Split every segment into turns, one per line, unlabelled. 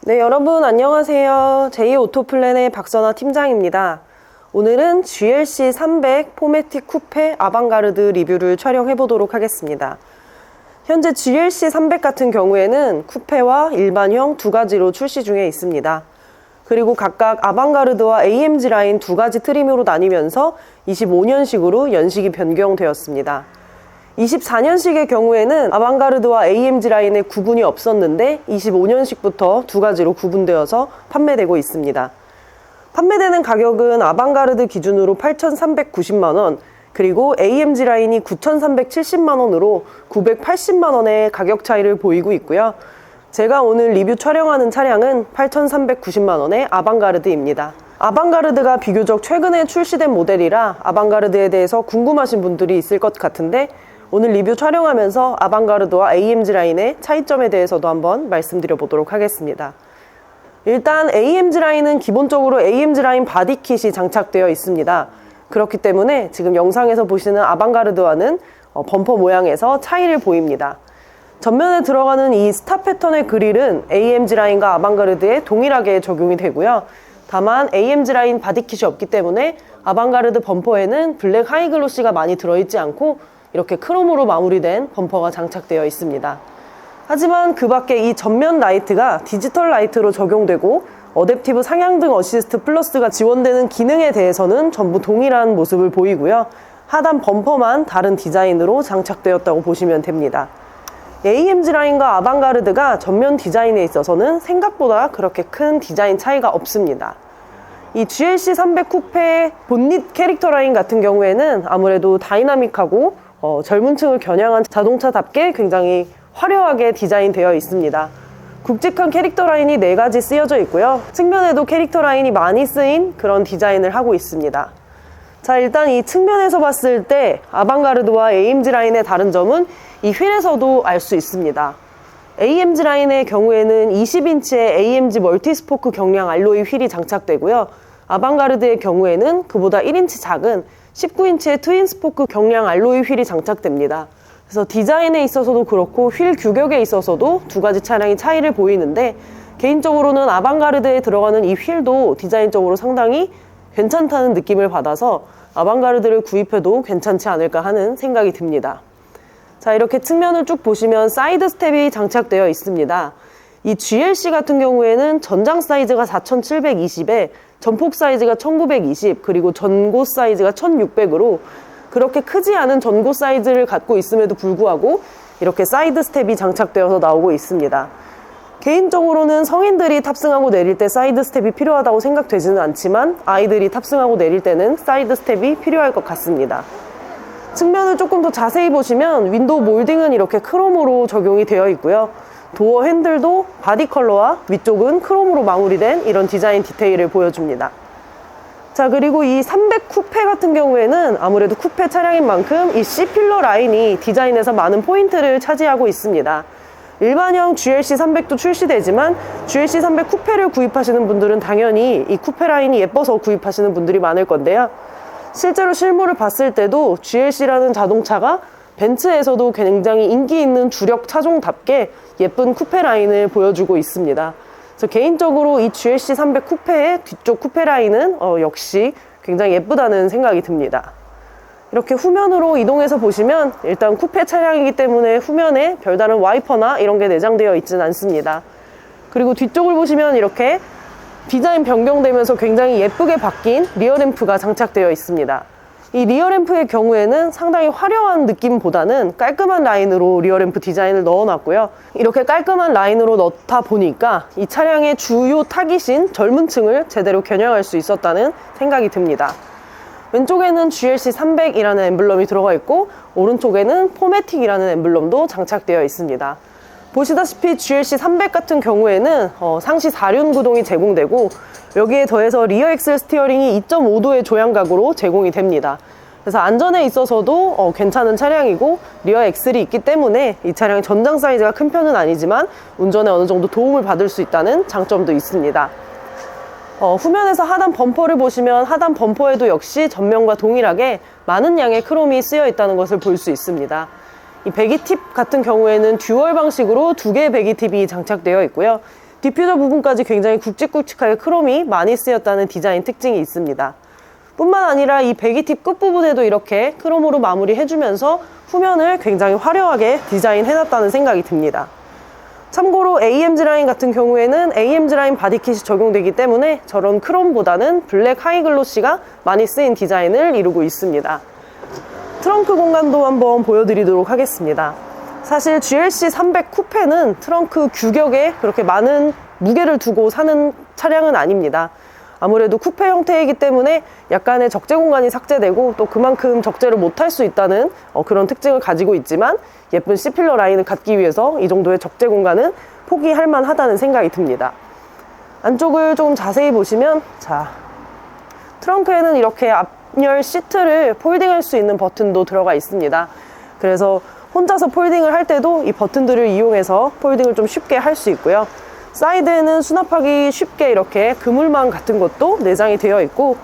네, 여러분 안녕하세요. 제2오토플랜의 박선아 팀장입니다. 오늘은 GLC 300 포매틱 쿠페 아방가르드 리뷰를 촬영해 보도록 하겠습니다. 현재 GLC 300 같은 경우에는 쿠페와 일반형 두 가지로 출시 중에 있습니다. 그리고 각각 아방가르드와 AMG 라인 두 가지 트림으로 나뉘면서 25년식으로 연식이 변경되었습니다. 24년식의 경우에는 아방가르드와 AMG 라인의 구분이 없었는데 25년식부터 두 가지로 구분되어서 판매되고 있습니다. 판매되는 가격은 아방가르드 기준으로 8,390만원, 그리고 AMG 라인이 9,370만원으로 980만원의 가격 차이를 보이고 있고요. 제가 오늘 리뷰 촬영하는 차량은 8,390만원의 아방가르드입니다. 아방가르드가 비교적 최근에 출시된 모델이라 아방가르드에 대해서 궁금하신 분들이 있을 것 같은데, 오늘 리뷰 촬영하면서 아방가르드와 AMG 라인의 차이점에 대해서도 한번 말씀드려 보도록 하겠습니다. 일단 AMG 라인은 기본적으로 AMG 라인 바디킷이 장착되어 있습니다. 그렇기 때문에 지금 영상에서 보시는 아방가르드와는 범퍼 모양에서 차이를 보입니다. 전면에 들어가는 이 스타 패턴의 그릴은 AMG 라인과 아방가르드에 동일하게 적용이 되고요. 다만 AMG 라인 바디킷이 없기 때문에 아방가르드 범퍼에는 블랙 하이글로시가 많이 들어있지 않고 이렇게 크롬으로 마무리된 범퍼가 장착되어 있습니다. 하지만 그 밖에 이 전면 라이트가 디지털 라이트로 적용되고 어댑티브 상향등 어시스트 플러스가 지원되는 기능에 대해서는 전부 동일한 모습을 보이고요. 하단 범퍼만 다른 디자인으로 장착되었다고 보시면 됩니다. AMG 라인과 아방가르드가 전면 디자인에 있어서는 생각보다 그렇게 큰 디자인 차이가 없습니다. 이 GLC 300 쿠페의 본닛 캐릭터 라인 같은 경우에는 아무래도 다이나믹하고 젊은 층을 겨냥한 자동차답게 굉장히 화려하게 디자인되어 있습니다. 굵직한 캐릭터 라인이 4가지 쓰여져 있고요. 측면에도 캐릭터 라인이 많이 쓰인 그런 디자인을 하고 있습니다. 자, 일단 이 측면에서 봤을 때 아방가르드와 AMG 라인의 다른 점은 이 휠에서도 알 수 있습니다. AMG 라인의 경우에는 20인치의 AMG 멀티스포크 경량 알로이 휠이 장착되고요. 아방가르드의 경우에는 그보다 1인치 작은 19인치의 트윈스포크 경량 알로이 휠이 장착됩니다. 그래서 디자인에 있어서도 그렇고 휠 규격에 있어서도 두 가지 차량이 차이를 보이는데, 개인적으로는 아방가르드에 들어가는 이 휠도 디자인적으로 상당히 괜찮다는 느낌을 받아서 아방가르드를 구입해도 괜찮지 않을까 하는 생각이 듭니다. 자, 이렇게 측면을 쭉 보시면 사이드 스텝이 장착되어 있습니다. 이 GLC 같은 경우에는 전장 사이즈가 4,720에 전폭 사이즈가 1,920, 그리고 전고 사이즈가 1,600으로 그렇게 크지 않은 전고 사이즈를 갖고 있음에도 불구하고 이렇게 사이드 스텝이 장착되어서 나오고 있습니다. 개인적으로는 성인들이 탑승하고 내릴 때 사이드 스텝이 필요하다고 생각되지는 않지만 아이들이 탑승하고 내릴 때는 사이드 스텝이 필요할 것 같습니다. 측면을 조금 더 자세히 보시면 윈도우 몰딩은 이렇게 크롬으로 적용이 되어 있고요. 도어 핸들도 바디 컬러와 위쪽은 크롬으로 마무리된 이런 디자인 디테일을 보여줍니다. 자, 그리고 이 300 쿠페 같은 경우에는 아무래도 쿠페 차량인 만큼 이 C필러 라인이 디자인에서 많은 포인트를 차지하고 있습니다. 일반형 GLC 300도 출시되지만 GLC 300 쿠페를 구입하시는 분들은 당연히 이 쿠페 라인이 예뻐서 구입하시는 분들이 많을 건데요. 실제로 실물을 봤을 때도 GLC라는 자동차가 벤츠에서도 굉장히 인기 있는 주력 차종답게 예쁜 쿠페 라인을 보여주고 있습니다. 그래서 개인적으로 이 GLC 300 쿠페의 뒤쪽 쿠페 라인은 역시 굉장히 예쁘다는 생각이 듭니다. 이렇게 후면으로 이동해서 보시면 일단 쿠페 차량이기 때문에 후면에 별다른 와이퍼나 이런 게 내장되어 있지는 않습니다. 그리고 뒤쪽을 보시면 이렇게 디자인 변경되면서 굉장히 예쁘게 바뀐 리어램프가 장착되어 있습니다. 이 리어램프의 경우에는 상당히 화려한 느낌보다는 깔끔한 라인으로 리어램프 디자인을 넣어놨고요. 이렇게 깔끔한 라인으로 넣다 보니까 이 차량의 주요 타깃인 젊은 층을 제대로 겨냥할 수 있었다는 생각이 듭니다. 왼쪽에는 GLC 300이라는 엠블럼이 들어가 있고 오른쪽에는 포매틱이라는 엠블럼도 장착되어 있습니다. 보시다시피 GLC 300 같은 경우에는 상시 4륜 구동이 제공되고 여기에 더해서 리어 엑셀 스티어링이 2.5도의 조향각으로 제공이 됩니다. 그래서 안전에 있어서도 괜찮은 차량이고 리어 엑셀이 있기 때문에 이 차량의 전장 사이즈가 큰 편은 아니지만 운전에 어느 정도 도움을 받을 수 있다는 장점도 있습니다. 후면에서 하단 범퍼를 보시면 하단 범퍼에도 역시 전면과 동일하게 많은 양의 크롬이 쓰여 있다는 것을 볼 수 있습니다. 이 배기 팁 같은 경우에는 듀얼 방식으로 2개의 배기 팁이 장착되어 있고요. 디퓨저 부분까지 굉장히 굵직굵직하게 크롬이 많이 쓰였다는 디자인 특징이 있습니다. 뿐만 아니라 이 배기팁 끝부분에도 이렇게 크롬으로 마무리해주면서 후면을 굉장히 화려하게 디자인해놨다는 생각이 듭니다. 참고로 AMG 라인 같은 경우에는 AMG 라인 바디킷이 적용되기 때문에 저런 크롬보다는 블랙 하이글로시가 많이 쓰인 디자인을 이루고 있습니다. 트렁크 공간도 한번 보여드리도록 하겠습니다. 사실 GLC 300 쿠페는 트렁크 규격에 그렇게 많은 무게를 두고 사는 차량은 아닙니다. 아무래도 쿠페 형태이기 때문에 약간의 적재 공간이 삭제되고 또 그만큼 적재를 못할 수 있다는 그런 특징을 가지고 있지만 예쁜 C필러 라인을 갖기 위해서 이 정도의 적재 공간은 포기할 만하다는 생각이 듭니다. 안쪽을 좀 자세히 보시면 트렁크에는 이렇게 앞열 시트를 폴딩할 수 있는 버튼도 들어가 있습니다. 그래서 혼자서 폴딩을 할 때도 이 버튼들을 이용해서 폴딩을 좀 쉽게 할 수 있고요. 사이드에는 수납하기 쉽게 이렇게 그물망 같은 것도 내장이 되어 있고,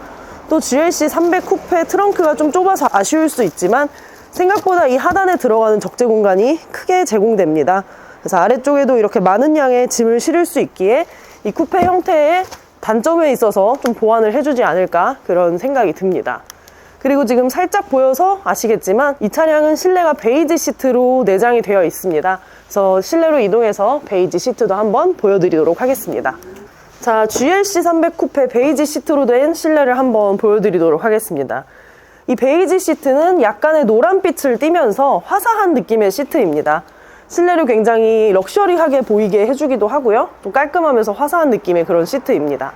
또 GLC 300 쿠페 트렁크가 좀 좁아서 아쉬울 수 있지만 생각보다 이 하단에 들어가는 적재 공간이 크게 제공됩니다. 그래서 아래쪽에도 이렇게 많은 양의 짐을 실을 수 있기에 이 쿠페 형태의 단점에 있어서 좀 보완을 해주지 않을까 그런 생각이 듭니다. 그리고 지금 살짝 보여서 아시겠지만 이 차량은 실내가 베이지 시트로 내장이 되어 있습니다. 그래서 실내로 이동해서 베이지 시트도 한번 보여드리도록 하겠습니다. 자, GLC 300 쿠페 베이지 시트로 된 실내를 한번 보여드리도록 하겠습니다. 이 베이지 시트는 약간의 노란빛을 띠면서 화사한 느낌의 시트입니다. 실내를 굉장히 럭셔리하게 보이게 해주기도 하고요. 좀 깔끔하면서 화사한 느낌의 그런 시트입니다.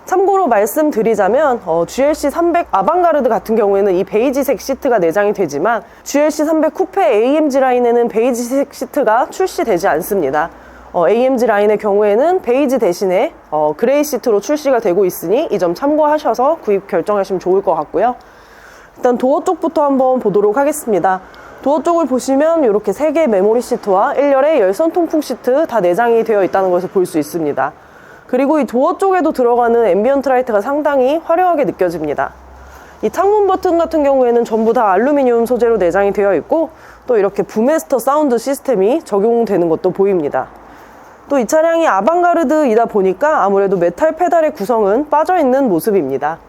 참고로 말씀드리자면 GLC 300 아방가르드 같은 경우에는 이 베이지색 시트가 내장이 되지만 GLC 300 쿠페 AMG 라인에는 베이지색 시트가 출시되지 않습니다. AMG 라인의 경우에는 베이지 대신에 그레이 시트로 출시가 되고 있으니 이 점 참고하셔서 구입 결정하시면 좋을 것 같고요. 일단 도어 쪽부터 한번 보도록 하겠습니다. 도어 쪽을 보시면 이렇게 3개의 메모리 시트와 1열의 열선 통풍 시트 다 내장이 되어 있다는 것을 볼 수 있습니다. 그리고 이 도어 쪽에도 들어가는 앰비언트 라이트가 상당히 화려하게 느껴집니다. 이 창문 버튼 같은 경우에는 전부 다 알루미늄 소재로 내장이 되어 있고, 또 이렇게 부메스터 사운드 시스템이 적용되는 것도 보입니다. 또 이 차량이 아방가르드이다 보니까 아무래도 메탈 페달의 구성은 빠져있는 모습입니다.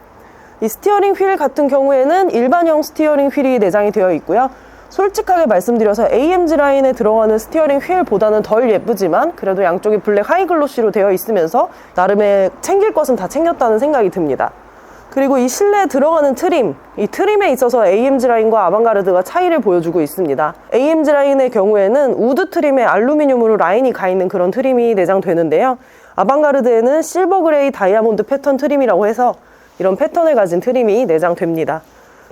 이 스티어링 휠 같은 경우에는 일반형 스티어링 휠이 내장이 되어 있고요. 솔직하게 말씀드려서 AMG 라인에 들어가는 스티어링 휠보다는 덜 예쁘지만 그래도 양쪽이 블랙 하이글로시로 되어 있으면서 나름의 챙길 것은 다 챙겼다는 생각이 듭니다. 그리고 이 실내에 들어가는 트림, 이 트림에 있어서 AMG 라인과 아방가르드가 차이를 보여주고 있습니다. AMG 라인의 경우에는 우드 트림에 알루미늄으로 라인이 가 있는 그런 트림이 내장되는데요. 아방가르드에는 실버 그레이 다이아몬드 패턴 트림이라고 해서 이런 패턴을 가진 트림이 내장됩니다.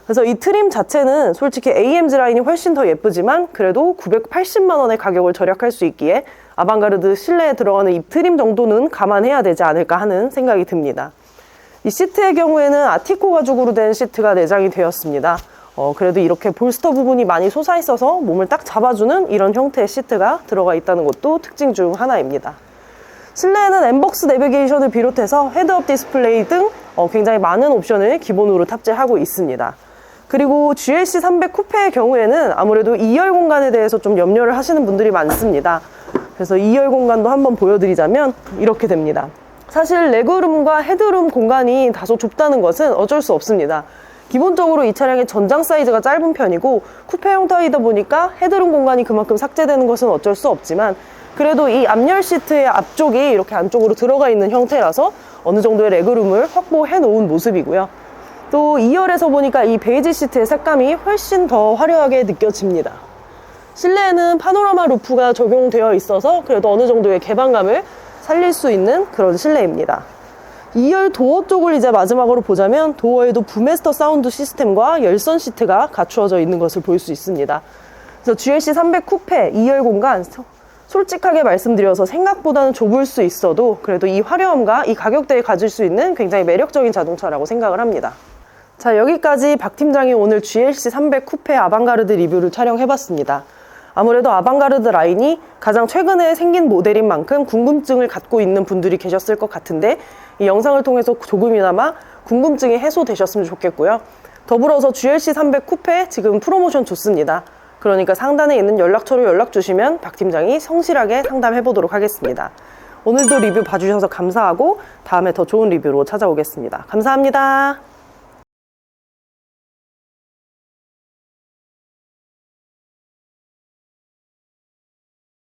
그래서 이 트림 자체는 솔직히 AMG 라인이 훨씬 더 예쁘지만 그래도 980만 원의 가격을 절약할 수 있기에 아방가르드 실내에 들어가는 이 트림 정도는 감안해야 되지 않을까 하는 생각이 듭니다. 이 시트의 경우에는 아티코 가죽으로 된 시트가 내장이 되었습니다. 그래도 이렇게 볼스터 부분이 많이 솟아있어서 몸을 딱 잡아주는 이런 형태의 시트가 들어가 있다는 것도 특징 중 하나입니다. 실내에는 엠벅스 내비게이션을 비롯해서 헤드업 디스플레이 등 굉장히 많은 옵션을 기본으로 탑재하고 있습니다. 그리고 GLC 300 쿠페의 경우에는 아무래도 2열 공간에 대해서 좀 염려를 하시는 분들이 많습니다. 그래서 2열 공간도 한번 보여드리자면 이렇게 됩니다. 사실 레그룸과 헤드룸 공간이 다소 좁다는 것은 어쩔 수 없습니다. 기본적으로 이 차량의 전장 사이즈가 짧은 편이고 쿠페 형태이다 보니까 헤드룸 공간이 그만큼 삭제되는 것은 어쩔 수 없지만 그래도 이 앞열 시트의 앞쪽이 이렇게 안쪽으로 들어가 있는 형태라서 어느 정도의 레그룸을 확보해 놓은 모습이고요. 또 2열에서 보니까 이 베이지 시트의 색감이 훨씬 더 화려하게 느껴집니다. 실내에는 파노라마 루프가 적용되어 있어서 그래도 어느 정도의 개방감을 살릴 수 있는 그런 실내입니다. 2열 도어 쪽을 이제 마지막으로 보자면 도어에도 부메스터 사운드 시스템과 열선 시트가 갖추어져 있는 것을 볼 수 있습니다. 그래서 GLC 300 쿠페 2열 공간 솔직하게 말씀드려서 생각보다는 좁을 수 있어도 그래도 이 화려함과 이 가격대에 가질 수 있는 굉장히 매력적인 자동차라고 생각을 합니다. 자, 여기까지 박 팀장이 오늘 GLC 300 쿠페 아방가르드 리뷰를 촬영해봤습니다. 아무래도 아방가르드 라인이 가장 최근에 생긴 모델인 만큼 궁금증을 갖고 있는 분들이 계셨을 것 같은데 이 영상을 통해서 조금이나마 궁금증이 해소되셨으면 좋겠고요. 더불어서 GLC 300 쿠페 지금 프로모션 좋습니다. 그러니까 상단에 있는 연락처로 연락 주시면 박 팀장이 성실하게 상담해 보도록 하겠습니다. 오늘도 리뷰 봐주셔서 감사하고 다음에 더 좋은 리뷰로 찾아오겠습니다. 감사합니다.